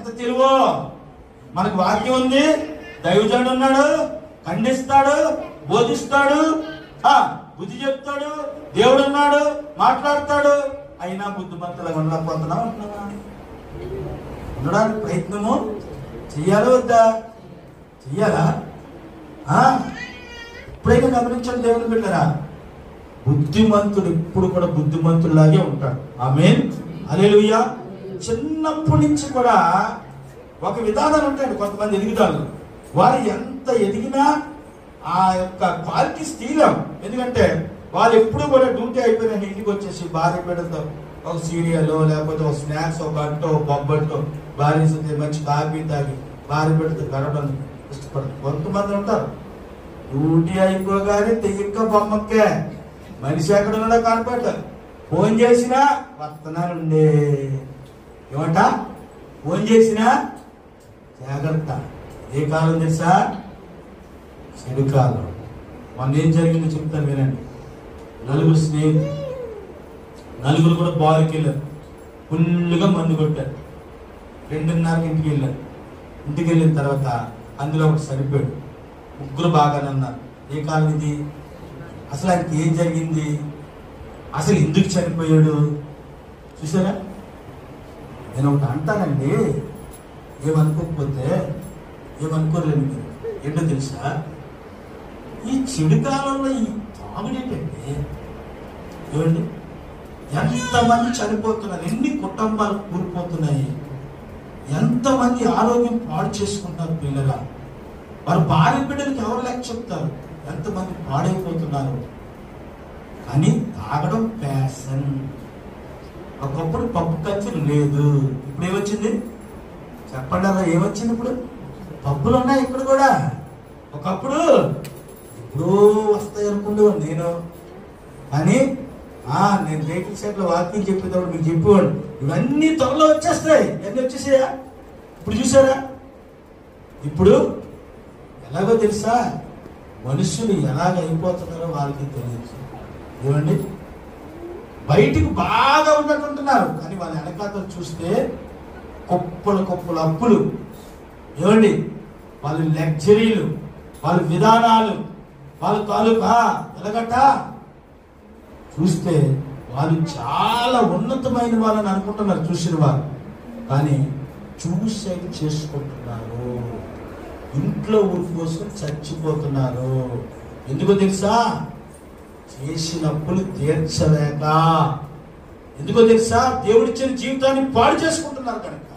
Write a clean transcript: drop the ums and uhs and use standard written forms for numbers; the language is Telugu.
ఎంత తెలివో! మనకు వాక్యం ఉంది, దైవజనుడు ఉన్నాడు, ఖండిస్తాడు, బోధిస్తాడు, బుద్ధి చెప్తాడు, దేవుడు ఉన్నాడు, మాట్లాడతాడు. అయినా బుద్ధిమంతులుగా ఉండకపోతున్నాం అంటున్నావా? ఉండడానికి ప్రయత్నము చెయ్యాలా వద్దా? చెయ్యాలా? ఇప్పుడైనా గమనించండి దేవుని బిడ్డలారా, బుద్ధిమంతుడు ఎప్పుడు కూడా బుద్ధిమంతుల్లాగే ఉంటాడు. ఆమేన్, హల్లెలూయా. చిన్నప్పటి నుంచి కూడా ఒక విధానాలు ఉంటాయండి కొంతమంది ఎదుగుతారు. వారు ఎంత ఎదిగినా ఆ యొక్క క్వాలిటీస్ తీయలేం. ఎందుకంటే వాళ్ళు ఎప్పుడు కూడా డ్యూటీ అయిపోయిన ఇంటికి వచ్చేసి భార్య బిడ్డతో ఒక సీరియల్ లేకపోతే ఒక స్నాక్స్, ఒక గంటో బొబ్బట్టో భార్య మంచి కాఫీ తాగి భార్య బిడ్డతో గడపడం ఇష్టపడతారు. కొంతమంది ఉంటారు డ్యూటీ అయిపోగానే తెయ్యక్క బొమ్మక్కే, మనిషి ఎక్కడ ఉన్నాడో కనపడతారు. ఫోన్ చేసినా వస్తున్నానుండే, ఏమంట ఫోన్ చేసినా జాగ్రత్త. ఏ కాలం తెలుసా? చెడు కాలం. మొన్న ఏం జరిగిందో చెప్తాను వినండి. నలుగురు స్నేహితులు, నలుగురు కూడా బాల్కి వెళ్ళారు. ఫుల్గా మందు కొట్టారు. 2:30 ఇంటికి వెళ్ళారు. ఇంటికి వెళ్ళిన తర్వాత అందులో ఒకటి చనిపోయాడు. ముగ్గురు బాగానే ఉన్నారు. ఏ కాలం ఇది? అసలు ఆయనకి ఏం జరిగింది? అసలు ఎందుకు చనిపోయాడు? చూసారా? నేను ఒకటి అంటానండి, ఏమనుకోకపోతే ఏమనుకోలేదు. మీరు ఏంటో తెలుసా? ఈ చెడు కాలంలో ఈ తాగుడేటండి. ఏమండి, ఎంతమంది చనిపోతున్నారు, ఎన్ని కుటుంబాలు కూలిపోతున్నాయి, ఎంతమంది ఆరోగ్యం పాడు చేసుకుంటారు పిల్లగా. వారు భార్య బిడ్డలకి ఎవరు లెక్క చెప్తారు? ఎంతమంది పాడైపోతున్నారు. కానీ తాగడం ప్యాషన్. ఒకప్పుడు పప్పు కత్తిరి లేదు, ఇప్పుడు ఏమొచ్చింది చెప్పండి? అలా ఏమొచ్చింది? ఇప్పుడు పప్పులు ఉన్నాయి ఇక్కడ కూడా. ఒకప్పుడు ఎప్పుడూ వస్తాయి అనుకుంటేవాడు నేను. కానీ నేను రేటింగ్ సైడ్ లో వాకింగ్ చెప్పేటప్పుడు మీకు చెప్పేవాడు, ఇవన్నీ త్వరలో వచ్చేస్తాయి. ఎన్ని వచ్చేసాయా? ఇప్పుడు చూసారా? ఇప్పుడు ఎలాగో తెలుసా? మనుషులు ఎలాగ అయిపోతున్నారో వాళ్ళకి తెలియదు. ఏమండి, బయటికి బాగా ఉన్నట్టుంటున్నారు, కానీ వాళ్ళ వెనకాతలు చూస్తే కుప్పలు కుప్పలు అప్పులు. ఏమండి, వాళ్ళ లగ్జరీలు, వాళ్ళ విధానాలు, వాళ్ళ తాలూకా ఎలాగట చూస్తే వాళ్ళు చాలా ఉన్నతమైన వాళ్ళని అనుకుంటున్నారు చూసిన వారు. కానీ సూసైడ్ చేసుకుంటున్నారు, ఇంట్లో ఊరి కోసం చచ్చిపోతున్నారు. ఎందుకో తెలుసా? చేసిన అప్పులు తీర్చలేక. ఎందుకో తెలుసా? దేవుడిచ్చిన జీవితాన్ని పాడు చేసుకుంటున్నారు కనుక.